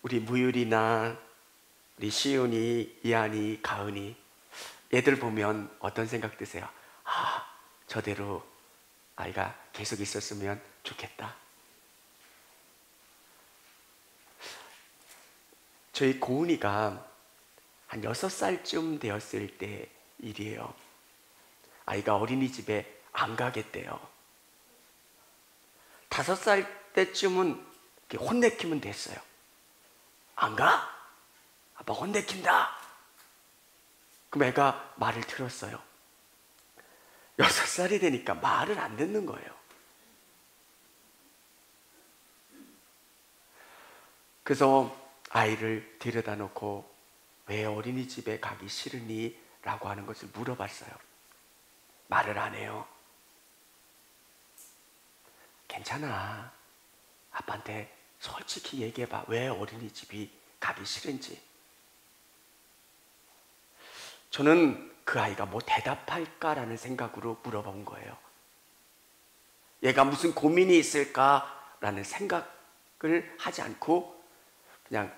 우리 무율이나 우리 시윤이, 이한이, 가은이 얘들 보면 어떤 생각 드세요? 아, 저대로 아이가 계속 있었으면 좋겠다. 저희 고은이가 한 6살쯤 되었을 때 일이에요. 아이가 어린이집에 안 가겠대요. 5살 때쯤은 혼내키면 됐어요. 안 가? 아빠 혼내킨다. 그럼 애가 말을 들었어요. 6살이 되니까 말을 안 듣는 거예요. 그래서 아이를 데려다 놓고 왜 어린이집에 가기 싫으니? 라고 하는 것을 물어봤어요. 말을 안 해요. 괜찮아. 아빠한테 솔직히 얘기해봐. 왜 어린이집이 가기 싫은지. 저는 그 아이가 뭐 대답할까라는 생각으로 물어본 거예요. 얘가 무슨 고민이 있을까라는 생각을 하지 않고 그냥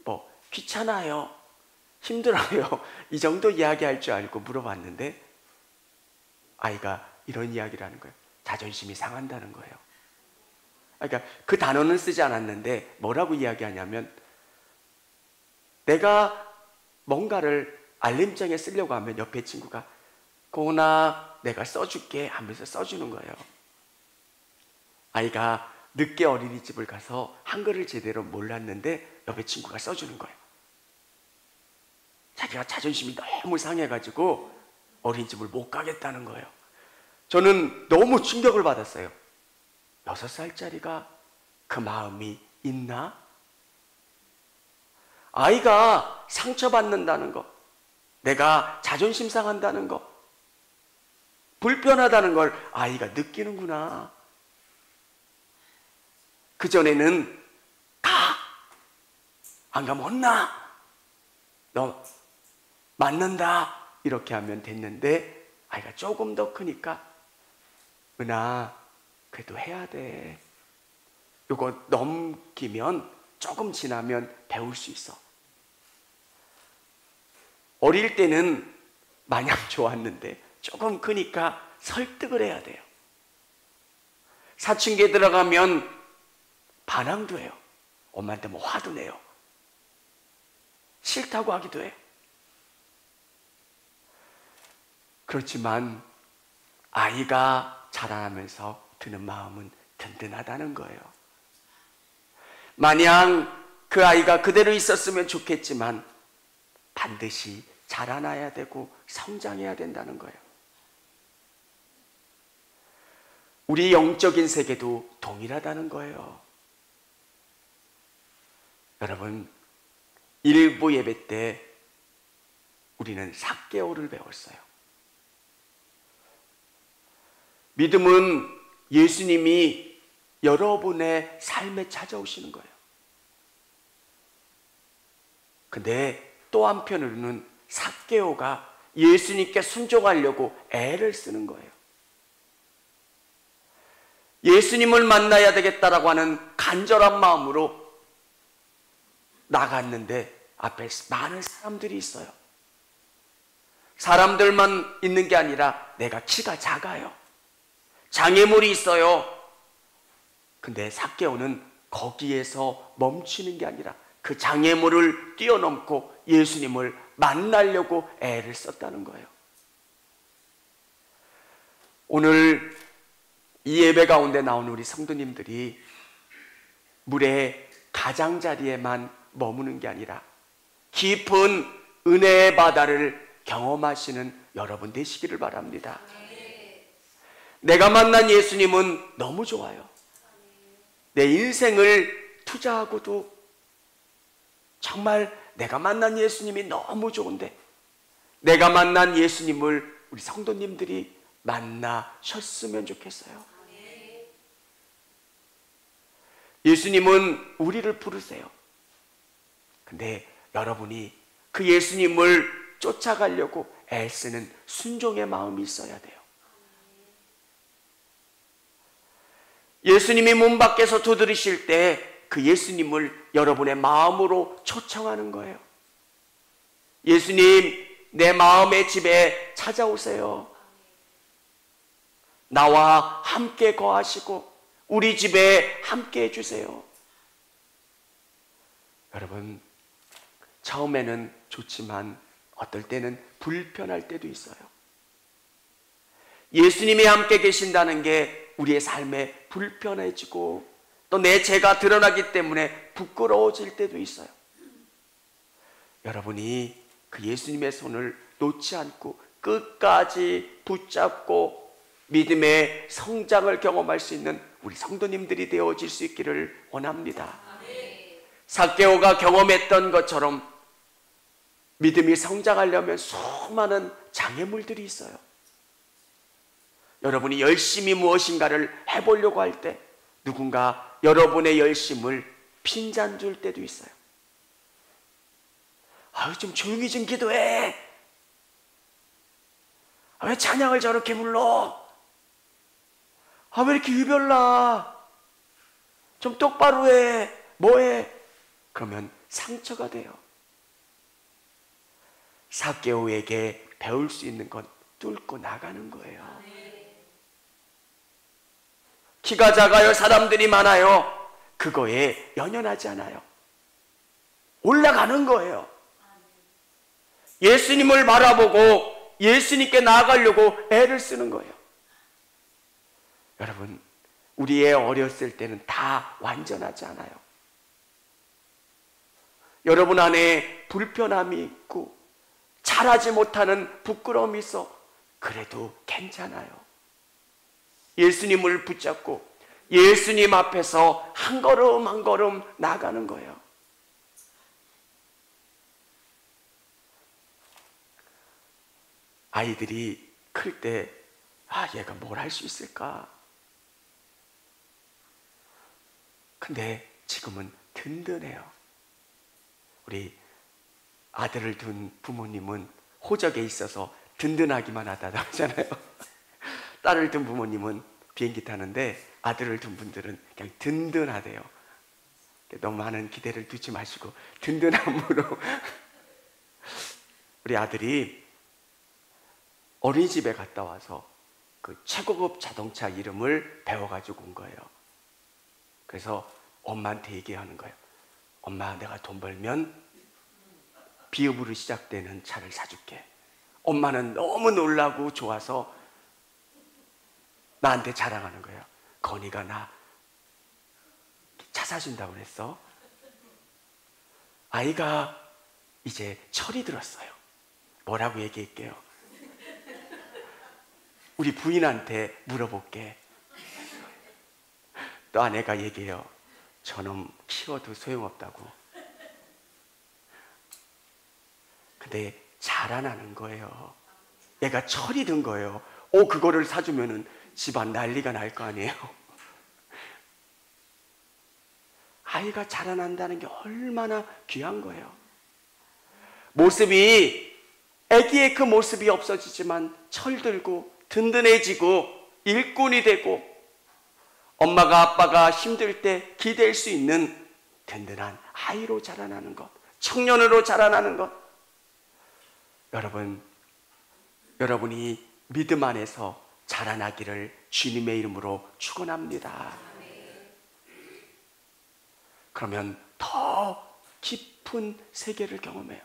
뭐 귀찮아요, 힘들어요, 이 정도 이야기할 줄 알고 물어봤는데 아이가 이런 이야기를 하는 거예요. 자존심이 상한다는 거예요. 그러니까 그 단어는 쓰지 않았는데 뭐라고 이야기하냐면, 내가 뭔가를 알림장에 쓰려고 하면 옆에 친구가 고은아 내가 써줄게 하면서 써주는 거예요. 아이가 늦게 어린이집을 가서 한글을 제대로 몰랐는데 옆에 친구가 써주는 거예요. 자기가 자존심이 너무 상해가지고 어린이집을 못 가겠다는 거예요. 저는 너무 충격을 받았어요. 6살짜리가 그 마음이 있나? 아이가 상처받는다는 거, 내가 자존심 상한다는 거, 불편하다는 걸 아이가 느끼는구나. 그전에는 가! 안 가면 혼나! 너 맞는다! 이렇게 하면 됐는데 아이가 조금 더 크니까 은하 그래도 해야 돼. 이거 넘기면 조금 지나면 배울 수 있어. 어릴 때는 마냥 좋았는데 조금 크니까 설득을 해야 돼요. 사춘기에 들어가면 반항도 해요. 엄마한테 뭐 화도 내요. 싫다고 하기도 해요. 그렇지만 아이가 자라나면서 드는 마음은 든든하다는 거예요. 마냥 그 아이가 그대로 있었으면 좋겠지만 반드시 자라나야 되고 성장해야 된다는 거예요. 우리 영적인 세계도 동일하다는 거예요. 여러분, 일부 예배 때 우리는 삭개오를 배웠어요. 믿음은 예수님이 여러분의 삶에 찾아오시는 거예요. 근데 또 한편으로는 삭개오가 예수님께 순종하려고 애를 쓰는 거예요. 예수님을 만나야 되겠다라고 하는 간절한 마음으로 나갔는데 앞에 많은 사람들이 있어요. 사람들만 있는 게 아니라 내가 키가 작아요. 장애물이 있어요. 근데 삭개오는 거기에서 멈추는 게 아니라 그 장애물을 뛰어넘고 예수님을 만나려고 애를 썼다는 거예요. 오늘 이 예배 가운데 나오는 우리 성도님들이 물의 가장자리에만 머무는 게 아니라 깊은 은혜의 바다를 경험하시는 여러분 되시기를 바랍니다. 내가 만난 예수님은 너무 좋아요. 내 인생을 투자하고도 정말 내가 만난 예수님이 너무 좋은데 내가 만난 예수님을 우리 성도님들이 만나셨으면 좋겠어요. 예수님은 우리를 부르세요. 근데 여러분이 그 예수님을 쫓아가려고 애쓰는 순종의 마음이 있어야 돼요. 예수님이 문 밖에서 두드리실 때 그 예수님을 여러분의 마음으로 초청하는 거예요. 예수님, 내 마음의 집에 찾아오세요. 나와 함께 거하시고 우리 집에 함께 해주세요. 여러분, 처음에는 좋지만 어떨 때는 불편할 때도 있어요. 예수님이 함께 계신다는 게 우리의 삶에 불편해지고 또 내 죄가 드러나기 때문에 부끄러워질 때도 있어요. 여러분이 그 예수님의 손을 놓지 않고 끝까지 붙잡고 믿음의 성장을 경험할 수 있는 우리 성도님들이 되어질 수 있기를 원합니다. 삭개오가 경험했던 것처럼 믿음이 성장하려면 수많은 장애물들이 있어요. 여러분이 열심히 무엇인가를 해보려고 할 때 누군가 여러분의 열심을 핀잔 줄 때도 있어요. 아유, 좀 조용히 좀 기도해. 아, 왜 찬양을 저렇게 불러? 아, 왜 이렇게 유별나? 좀 똑바로 해. 뭐해? 그러면 상처가 돼요. 삭개오에게 배울 수 있는 건 뚫고 나가는 거예요. 키가 작아요. 사람들이 많아요. 그거에 연연하지 않아요. 올라가는 거예요. 예수님을 바라보고 예수님께 나아가려고 애를 쓰는 거예요. 여러분, 우리 애 어렸을 때는 다 완전하지 않아요. 여러분 안에 불편함이 있고 잘하지 못하는 부끄러움이 있어. 그래도 괜찮아요. 예수님을 붙잡고 예수님 앞에서 한 걸음 한 걸음 나가는 거예요. 아이들이 클 때, 아, 얘가 뭘 할 수 있을까? 근데 지금은 든든해요. 우리 아들을 둔 부모님은 호적에 있어서 든든하기만 하다고 하잖아요. 딸을 둔 부모님은 비행기 타는데 아들을 둔 분들은 그냥 든든하대요. 너무 많은 기대를 두지 마시고 든든함으로. 우리 아들이 어린이집에 갔다 와서 그 최고급 자동차 이름을 배워가지고 온 거예요. 그래서 엄마한테 얘기하는 거예요. 엄마, 내가 돈 벌면 비읍으로 시작되는 차를 사줄게. 엄마는 너무 놀라고 좋아서 나한테 자랑하는 거예요. 건이가 나 차 사준다고 그랬어. 아이가 이제 철이 들었어요. 뭐라고 얘기할게요? 우리 부인한테 물어볼게. 또 아내가 얘기해요. 저놈 키워도 소용없다고. 근데 자라나는 거예요. 얘가 철이 든 거예요. 그거를 사주면은 집안 난리가 날 거 아니에요. 아이가 자라난다는 게 얼마나 귀한 거예요. 모습이, 아기의 그 모습이 없어지지만 철들고 든든해지고 일꾼이 되고 엄마가 아빠가 힘들 때 기댈 수 있는 든든한 아이로 자라나는 것, 청년으로 자라나는 것. 여러분이 믿음 안에서 자라나기를 주님의 이름으로 축원합니다. 그러면 더 깊은 세계를 경험해요.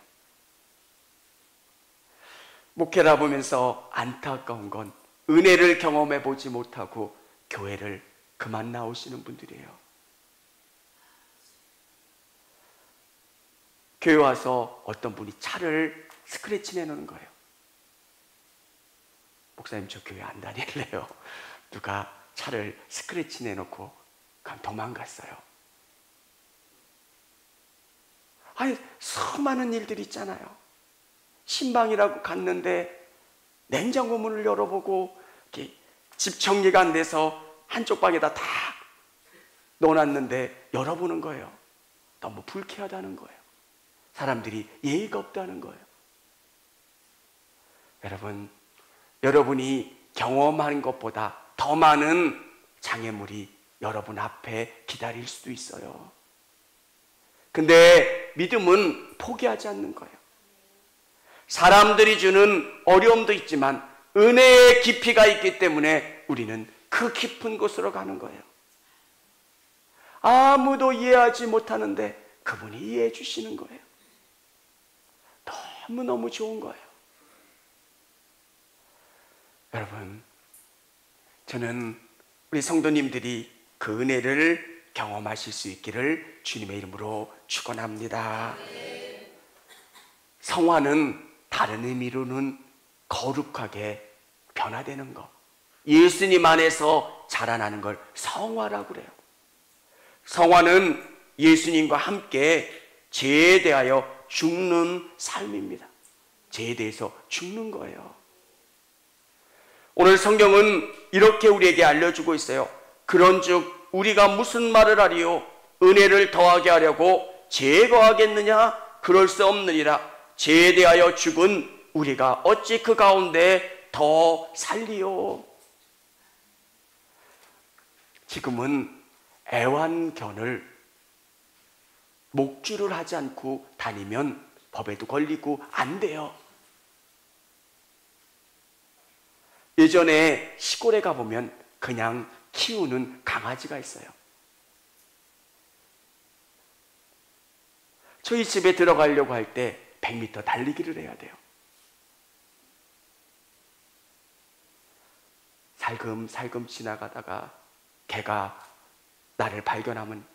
목회를 보면서 안타까운 건 은혜를 경험해 보지 못하고 교회를 그만 나오시는 분들이에요. 교회 와서 어떤 분이 차를 스크래치 내놓는 거예요. 목사님, 저 교회 안 다닐래요. 누가 차를 스크래치 내놓고 그냥 도망갔어요. 아니, 수많은 일들이 있잖아요. 신방이라고 갔는데 냉장고 문을 열어보고 이렇게 집 정리가 안 돼서 한쪽 방에다 다 넣어놨는데 열어보는 거예요. 너무 불쾌하다는 거예요. 사람들이 예의가 없다는 거예요. 여러분이 경험한 것보다 더 많은 장애물이 여러분 앞에 기다릴 수도 있어요. 근데 믿음은 포기하지 않는 거예요. 사람들이 주는 어려움도 있지만 은혜의 깊이가 있기 때문에 우리는 그 깊은 곳으로 가는 거예요. 아무도 이해하지 못하는데 그분이 이해해 주시는 거예요. 너무너무 좋은 거예요. 여러분, 저는 우리 성도님들이 그 은혜를 경험하실 수 있기를 주님의 이름으로 축원합니다. 성화는 다른 의미로는 거룩하게 변화되는 것, 예수님 안에서 자라나는 걸 성화라고 그래요. 성화는 예수님과 함께 죄에 대하여 죽는 삶입니다. 죄에 대해서 죽는 거예요. 오늘 성경은 이렇게 우리에게 알려주고 있어요. 그런즉 우리가 무슨 말을 하리요? 은혜를 더하게 하려고 죄에 거하겠느냐? 그럴 수 없느니라. 죄에 대하여 죽은 우리가 어찌 그 가운데 더 살리요? 지금은 애완견을 목줄을 하지 않고 다니면 법에도 걸리고 안 돼요. 예전에 시골에 가보면 그냥 키우는 강아지가 있어요. 저희 집에 들어가려고 할 때 100m 달리기를 해야 돼요. 살금살금 지나가다가 개가 나를 발견하면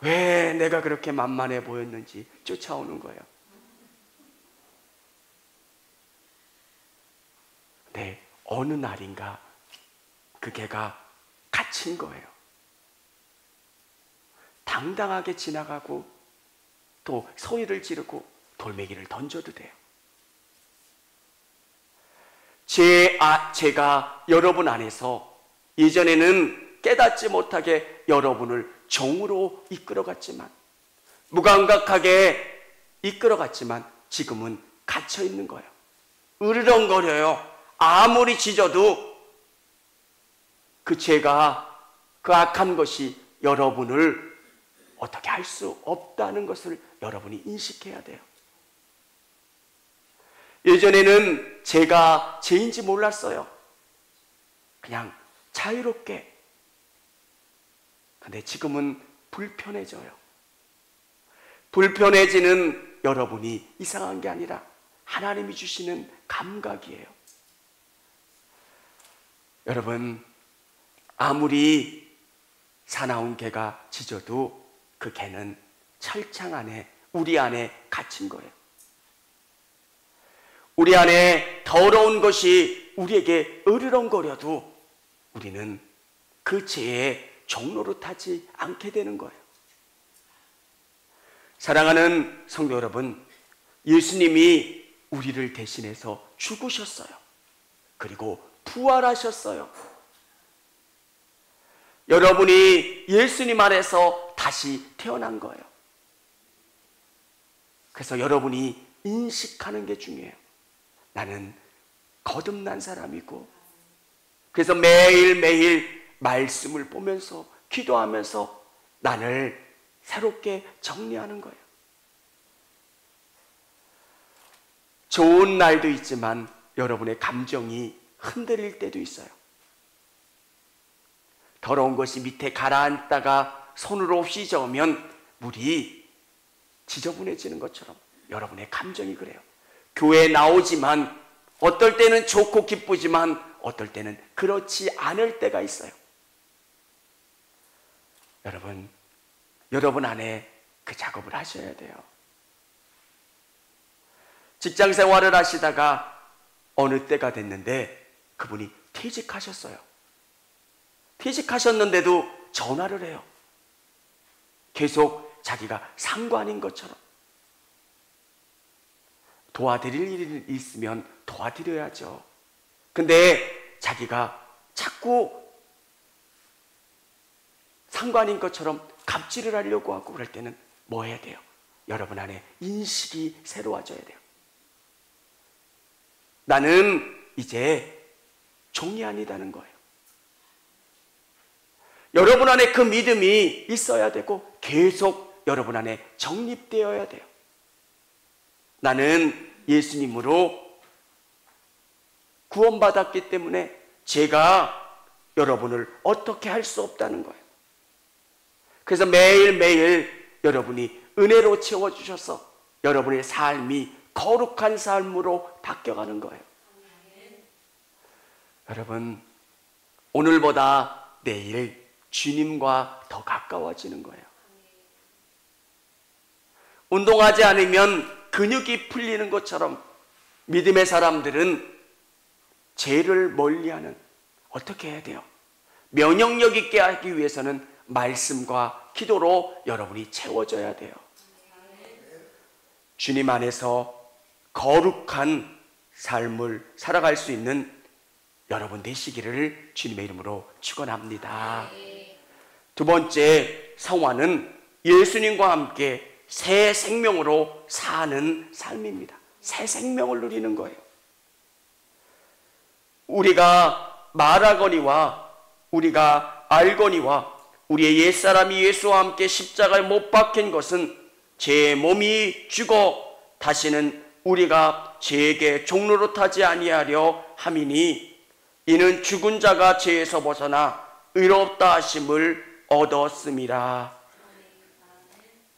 왜 내가 그렇게 만만해 보였는지 쫓아오는 거예요. 근데 어느 날인가 그 개가 갇힌 거예요. 당당하게 지나가고 또 소리를 지르고 돌멩이를 던져도 돼요. 제가 여러분 안에서 예전에는 깨닫지 못하게 여러분을 종으로 이끌어갔지만, 무감각하게 이끌어갔지만 지금은 갇혀 있는 거예요. 으르렁거려요. 아무리 짖어도 그 죄가, 그 악한 것이 여러분을 어떻게 할 수 없다는 것을 여러분이 인식해야 돼요. 예전에는 제가 죄인지 몰랐어요. 그냥 자유롭게. 근데 지금은 불편해져요. 불편해지는 여러분이 이상한 게 아니라 하나님이 주시는 감각이에요. 여러분, 아무리 사나운 개가 짖어도 그 개는 철창 안에, 우리 안에 갇힌 거예요. 우리 안에 더러운 것이 우리에게 으르렁거려도 우리는 그 죄의 종로로 타지 않게 되는 거예요. 사랑하는 성도 여러분, 예수님이 우리를 대신해서 죽으셨어요. 그리고 부활하셨어요. 여러분이 예수님 안에서 다시 태어난 거예요. 그래서 여러분이 인식하는 게 중요해요. 나는 거듭난 사람이고, 그래서 매일매일 말씀을 보면서 기도하면서 나를 새롭게 정리하는 거예요. 좋은 날도 있지만 여러분의 감정이 흔들릴 때도 있어요. 더러운 것이 밑에 가라앉다가 손으로 휘저으면 물이 지저분해지는 것처럼 여러분의 감정이 그래요. 교회에 나오지만 어떨 때는 좋고 기쁘지만 어떨 때는 그렇지 않을 때가 있어요. 여러분 안에 그 작업을 하셔야 돼요. 직장 생활을 하시다가 어느 때가 됐는데 그분이 퇴직하셨어요. 퇴직하셨는데도 전화를 해요. 계속 자기가 상관인 것처럼. 도와드릴 일이 있으면 도와드려야죠. 근데 자기가 자꾸 상관인 것처럼 갑질을 하려고 하고 그럴 때는 뭐 해야 돼요? 여러분 안에 인식이 새로워져야 돼요. 나는 이제 종이 아니다는 거예요. 여러분 안에 그 믿음이 있어야 되고 계속 여러분 안에 정립되어야 돼요. 나는 예수님으로 구원받았기 때문에 제가 여러분을 어떻게 할 수 없다는 거예요. 그래서 매일매일 여러분이 은혜로 채워주셔서 여러분의 삶이 거룩한 삶으로 바뀌어가는 거예요. 여러분, 오늘보다 내일 주님과 더 가까워지는 거예요. 운동하지 않으면 근육이 풀리는 것처럼 믿음의 사람들은 죄를 멀리하는, 어떻게 해야 돼요? 면역력 있게 하기 위해서는 말씀과 기도로 여러분이 채워져야 돼요. 주님 안에서 거룩한 삶을 살아갈 수 있는 여러분 되시기를 주님의 이름으로 축원합니다. 두 번째 성화는 예수님과 함께 새 생명으로 사는 삶입니다. 새 생명을 누리는 거예요. 우리가 말하거니와 우리가 알거니와 우리의 옛사람이 예수와 함께 십자가에 못 박힌 것은 제 몸이 죽어 다시는 우리가 죄에게 종노릇하지 아니하려 함이니 이는 죽은 자가 죄에서 벗어나 의롭다 하심을 얻었음이라.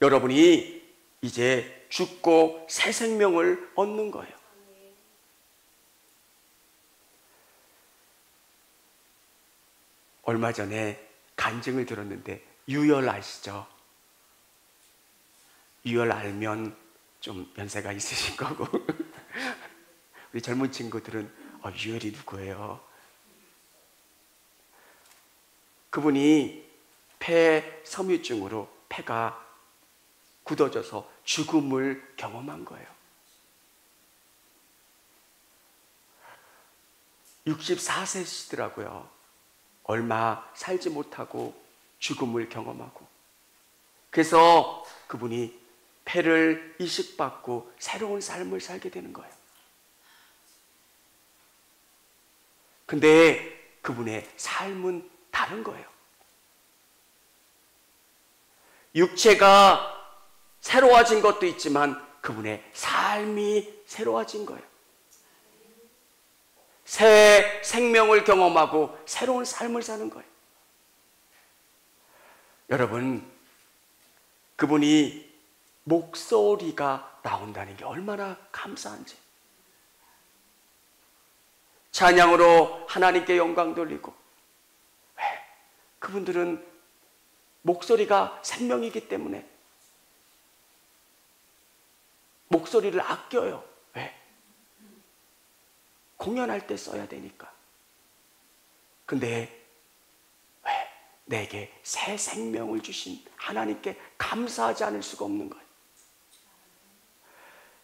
여러분이 이제 죽고 새 생명을 얻는 거예요. 얼마 전에 간증을 들었는데 유열 아시죠? 유열 알면 좀 연세가 있으신 거고 우리 젊은 친구들은 유열이 누구예요? 그분이 폐 섬유증으로 폐가 굳어져서 죽음을 경험한 거예요. 64세시더라고요. 얼마 살지 못하고 죽음을 경험하고, 그래서 그분이 폐를 이식받고 새로운 삶을 살게 되는 거예요. 근데 그분의 삶은 다른 거예요. 육체가 새로워진 것도 있지만 그분의 삶이 새로워진 거예요. 새 생명을 경험하고 새로운 삶을 사는 거예요. 여러분, 그분이 목소리가 나온다는 게 얼마나 감사한지. 찬양으로 하나님께 영광 돌리고, 왜? 그분들은 목소리가 생명이기 때문에 목소리를 아껴요. 왜? 공연할 때 써야 되니까. 근데 왜? 내게 새 생명을 주신 하나님께 감사하지 않을 수가 없는 거예요.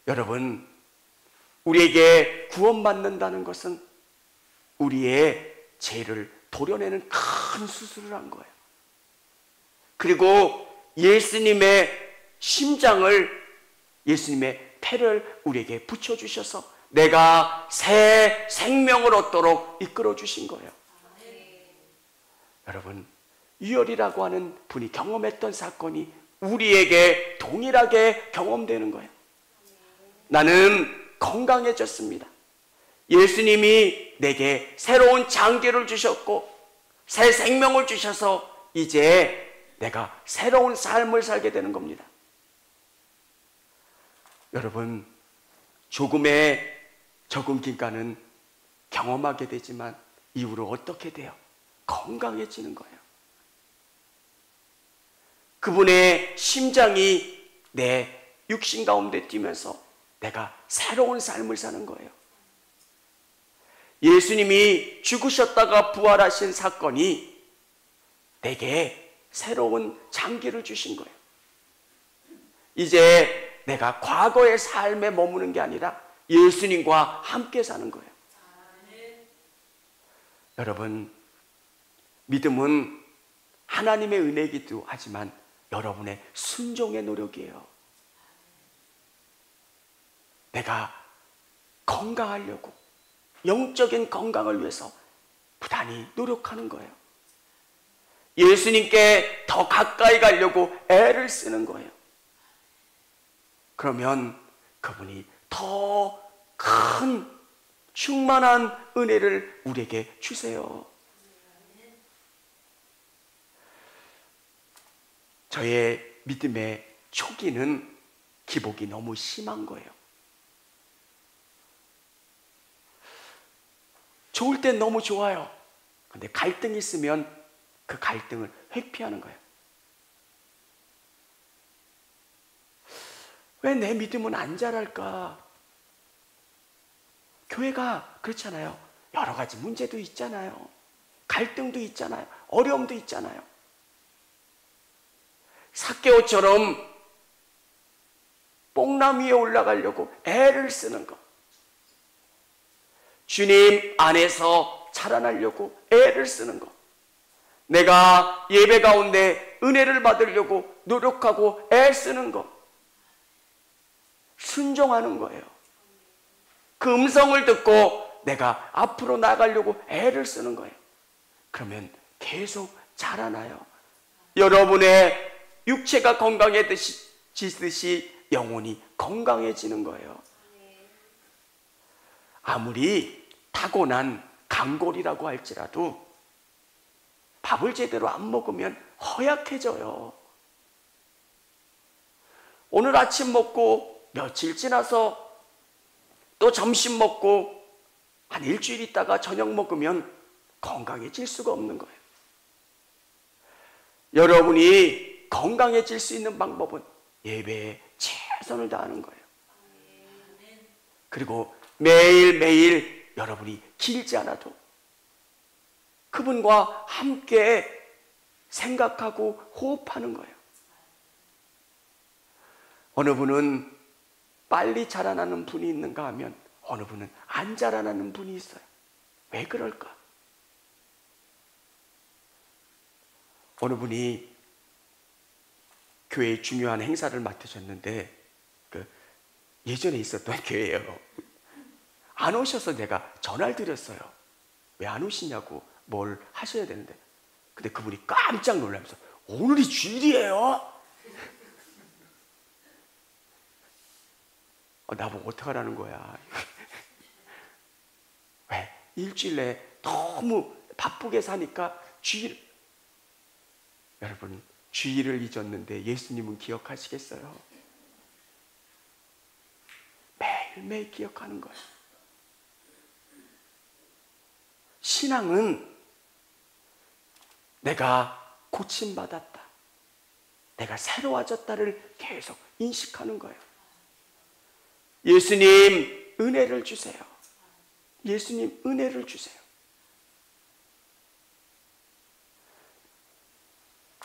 여러분, 우리에게 구원받는다는 것은 우리의 죄를 도려내는 큰 수술을 한 거예요. 그리고 예수님의 심장을, 예수님의 폐를 우리에게 붙여주셔서 내가 새 생명을 얻도록 이끌어 주신 거예요. 여러분, 유혈이라고 하는 분이 경험했던 사건이 우리에게 동일하게 경험되는 거예요. 나는 건강해졌습니다. 예수님이 내게 새로운 장기를 주셨고 새 생명을 주셔서 이제 내가 새로운 삶을 살게 되는 겁니다. 여러분, 조금의 적응 기간은 경험하게 되지만 이후로 어떻게 돼요? 건강해지는 거예요. 그분의 심장이 내 육신 가운데 뛰면서 내가 새로운 삶을 사는 거예요. 예수님이 죽으셨다가 부활하신 사건이 내게 새로운 장기를 주신 거예요. 이제 내가 과거의 삶에 머무는 게 아니라 예수님과 함께 사는 거예요. 여러분, 믿음은 하나님의 은혜이기도 하지만 여러분의 순종의 노력이에요. 내가 건강하려고, 영적인 건강을 위해서 부단히 노력하는 거예요. 예수님께 더 가까이 가려고 애를 쓰는 거예요. 그러면 그분이 더 큰 충만한 은혜를 우리에게 주세요. 저의 믿음의 초기는 기복이 너무 심한 거예요. 좋을 땐 너무 좋아요. 근데 갈등이 있으면 그 갈등을 회피하는 거예요. 왜 내 믿음은 안 자랄까? 교회가 그렇잖아요. 여러 가지 문제도 있잖아요. 갈등도 있잖아요. 어려움도 있잖아요. 삭개오처럼 뽕나무 위에 올라가려고 애를 쓰는 것, 주님 안에서 자라나려고 애를 쓰는 것, 내가 예배 가운데 은혜를 받으려고 노력하고 애쓰는 것, 순종하는 거예요. 그 음성을 듣고 내가 앞으로 나가려고 애를 쓰는 거예요. 그러면 계속 자라나요. 여러분의 육체가 건강해지듯이 영혼이 건강해지는 거예요. 아무리 타고난 강골이라고 할지라도 밥을 제대로 안 먹으면 허약해져요. 오늘 아침 먹고 며칠 지나서 또 점심 먹고 한 일주일 있다가 저녁 먹으면 건강해질 수가 없는 거예요. 여러분이 건강해질 수 있는 방법은 예배에 최선을 다하는 거예요. 그리고 매일매일 여러분이 길지 않아도 그분과 함께 생각하고 호흡하는 거예요. 어느 분은 빨리 자라나는 분이 있는가 하면 어느 분은 안 자라나는 분이 있어요. 왜 그럴까? 어느 분이 교회의 중요한 행사를 맡으셨는데 예전에 있었던 교회예요. 안 오셔서 내가 전화를 드렸어요. 왜 안 오시냐고, 뭘 하셔야 되는데. 근데 그분이 깜짝 놀라면서 오늘이 주일이에요? 나보고 어떡하라는 거야. 왜? 일주일에 너무 바쁘게 사니까 주일. 여러분, 주일을 잊었는데 예수님은 기억하시겠어요? 매일매일 기억하는 거예요. 신앙은 내가 고침받았다, 내가 새로워졌다를 계속 인식하는 거예요. 예수님 은혜를 주세요. 예수님 은혜를 주세요.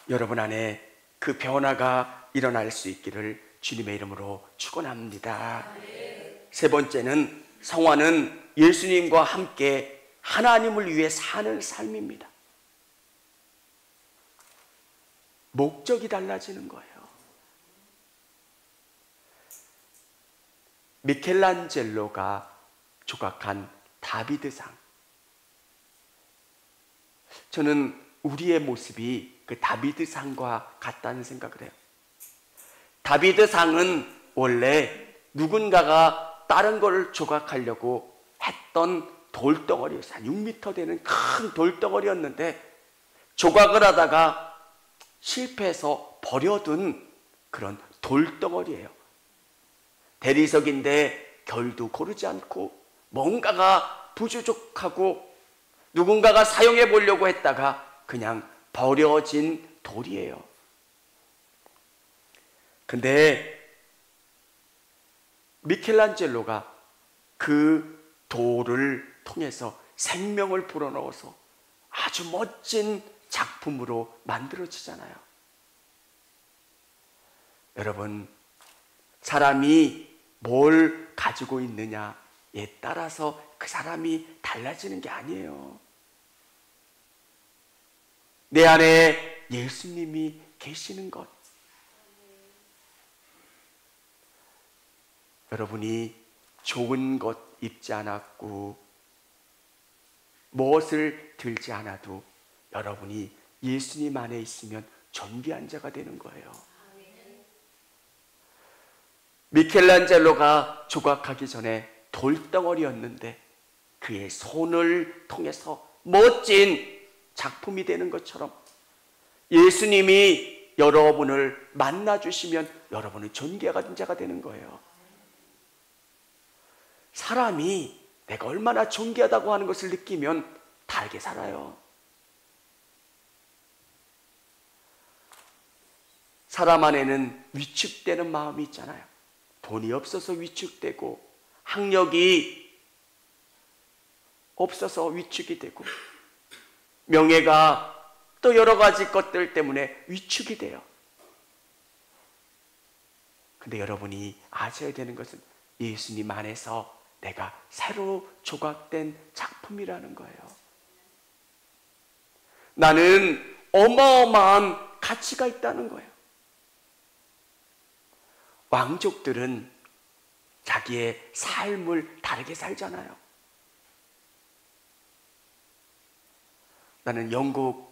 여러분 안에 그 변화가 일어날 수 있기를 주님의 이름으로 축원합니다. 세 번째는, 성화는 예수님과 함께 하나님을 위해 사는 삶입니다. 목적이 달라지는 거예요. 미켈란젤로가 조각한 다비드상, 저는 우리의 모습이 그 다비드상과 같다는 생각을 해요. 다비드상은 원래 누군가가 다른 걸 조각하려고 했던 돌덩어리였어요. 한 6m 되는 큰 돌덩어리였는데 조각을 하다가 실패해서 버려둔 그런 돌덩어리예요. 대리석인데 결도 고르지 않고 뭔가가 부족하고 누군가가 사용해 보려고 했다가 그냥 버려진 돌이에요. 근데 미켈란젤로가 그 돌을 통해서 생명을 불어넣어서 아주 멋진 작품으로 만들어지잖아요. 여러분, 사람이 뭘 가지고 있느냐에 따라서 그 사람이 달라지는 게 아니에요. 내 안에 예수님이 계시는 것. 여러분이 좋은 것 입지 않았고 무엇을 들지 않아도 여러분이 예수님 안에 있으면 존귀한 자가 되는 거예요. 미켈란젤로가 조각하기 전에 돌덩어리였는데 그의 손을 통해서 멋진 작품이 되는 것처럼 예수님이 여러분을 만나주시면 여러분은 존귀가 자가 되는 거예요. 사람이 내가 얼마나 존귀하다고 하는 것을 느끼면 다르게 살아요. 사람 안에는 위축되는 마음이 있잖아요. 돈이 없어서 위축되고, 학력이 없어서 위축이 되고, 명예가 또 여러 가지 것들 때문에 위축이 돼요. 근데 여러분이 아셔야 되는 것은 예수님 안에서 내가 새로 조각된 작품이라는 거예요. 나는 어마어마한 가치가 있다는 거예요. 왕족들은 자기의 삶을 다르게 살잖아요. 나는 영국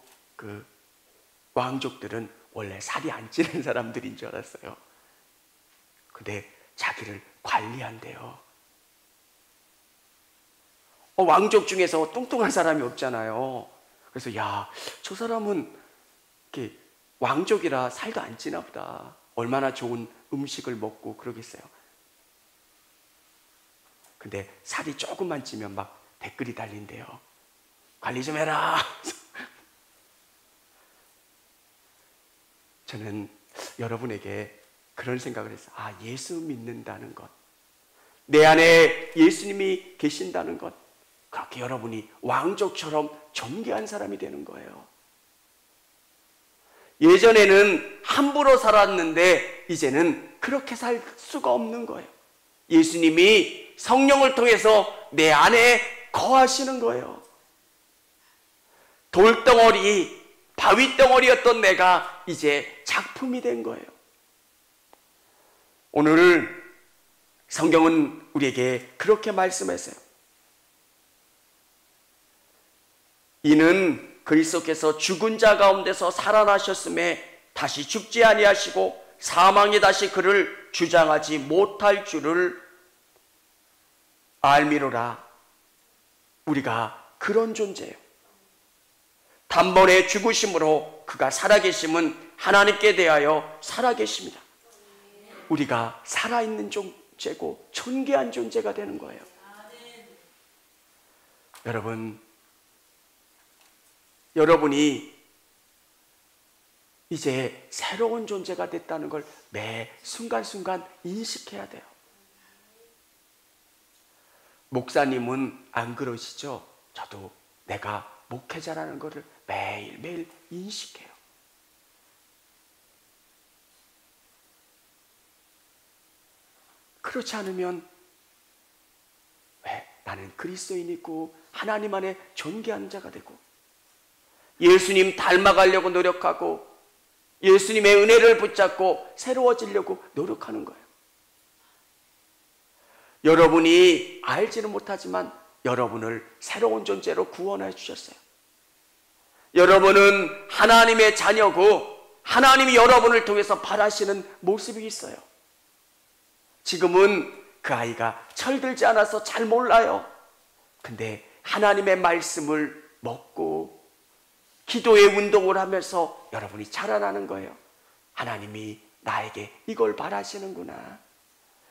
왕족들은 원래 살이 안 찌는 사람들인 줄 알았어요. 근데 자기를 관리한대요. 왕족 중에서 뚱뚱한 사람이 없잖아요. 그래서 저 사람은 이렇게 왕족이라 살도 안 찌나 보다. 얼마나 좋은 음식을 먹고 그러겠어요. 근데 살이 조금만 찌면 막 댓글이 달린대요. 관리 좀 해라. 저는 여러분에게 그런 생각을 했어요. 예수 믿는다는 것, 내 안에 예수님이 계신다는 것, 그렇게 여러분이 왕족처럼 존귀한 사람이 되는 거예요. 예전에는 함부로 살았는데 이제는 그렇게 살 수가 없는 거예요. 예수님이 성령을 통해서 내 안에 거하시는 거예요. 돌덩어리, 바위덩어리였던 내가 이제 작품이 된 거예요. 오늘 성경은 우리에게 그렇게 말씀했어요. 이는 그리스도께서 죽은 자 가운데서 살아나셨음에 다시 죽지 아니하시고 사망이 다시 그를 주장하지 못할 줄을 알미로라. 우리가 그런 존재예요. 단번에 죽으심으로 그가 살아계심은 하나님께 대하여 살아계십니다. 우리가 살아있는 존재고 존귀한 존재가 되는 거예요. 여러분이 이제 새로운 존재가 됐다는 걸 매 순간순간 인식해야 돼요. 목사님은 안 그러시죠? 저도 내가 목회자라는 것을 매일매일 인식해요. 그렇지 않으면 왜 나는 그리스도인이고 하나님 안에 존귀한 자가 되고 예수님 닮아가려고 노력하고 예수님의 은혜를 붙잡고 새로워지려고 노력하는 거예요. 여러분이 알지는 못하지만 여러분을 새로운 존재로 구원해 주셨어요. 여러분은 하나님의 자녀고 하나님이 여러분을 통해서 바라시는 모습이 있어요. 지금은 그 아이가 철들지 않아서 잘 몰라요. 근데 하나님의 말씀을 먹고 기도의 운동을 하면서 여러분이 자라나는 거예요. 하나님이 나에게 이걸 바라시는구나.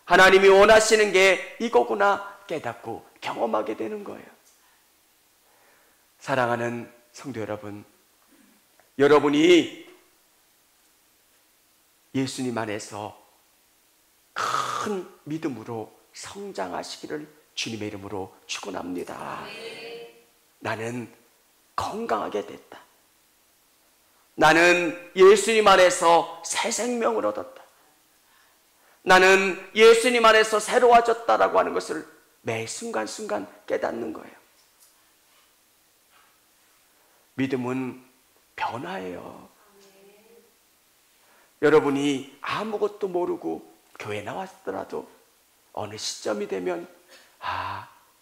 하나님이 원하시는 게 이거구나 깨닫고 경험하게 되는 거예요. 사랑하는 성도 여러분, 여러분이 예수님 안에서 큰 믿음으로 성장하시기를 주님의 이름으로 축원합니다. 나는 건강하게 됐다. 나는 예수님 안에서 새 생명을 얻었다. 나는 예수님 안에서 새로워졌다라고 하는 것을 매 순간순간 깨닫는 거예요. 믿음은 변화예요. 여러분이 아무것도 모르고 교회 나왔더라도 어느 시점이 되면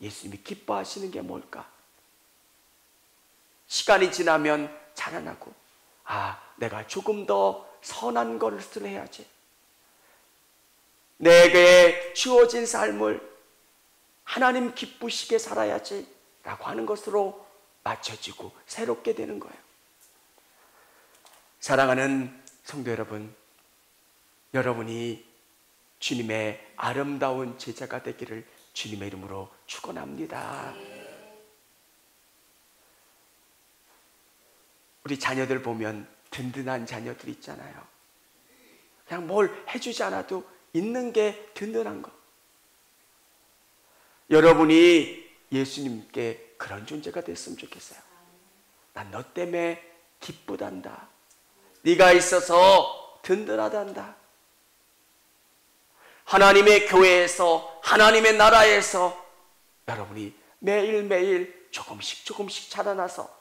예수님이 기뻐하시는 게 뭘까? 시간이 지나면 자라나고 내가 조금 더 선한 것을 해야지. 내게 주어진 삶을 하나님 기쁘시게 살아야지 라고 하는 것으로 맞춰지고 새롭게 되는 거예요. 사랑하는 성도 여러분, 여러분이 주님의 아름다운 제자가 되기를 주님의 이름으로 축원합니다. 우리 자녀들 보면 든든한 자녀들 있잖아요. 그냥 뭘 해주지 않아도 있는 게 든든한 거. 여러분이 예수님께 그런 존재가 됐으면 좋겠어요. 난 너 때문에 기쁘단다. 네가 있어서 든든하단다. 하나님의 교회에서, 하나님의 나라에서 여러분이 매일매일 조금씩 자라나서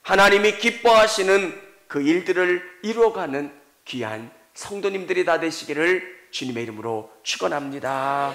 하나님이 기뻐하시는 그 일들을 이루어가는 귀한 성도님들이 다 되시기를 주님의 이름으로 축원합니다.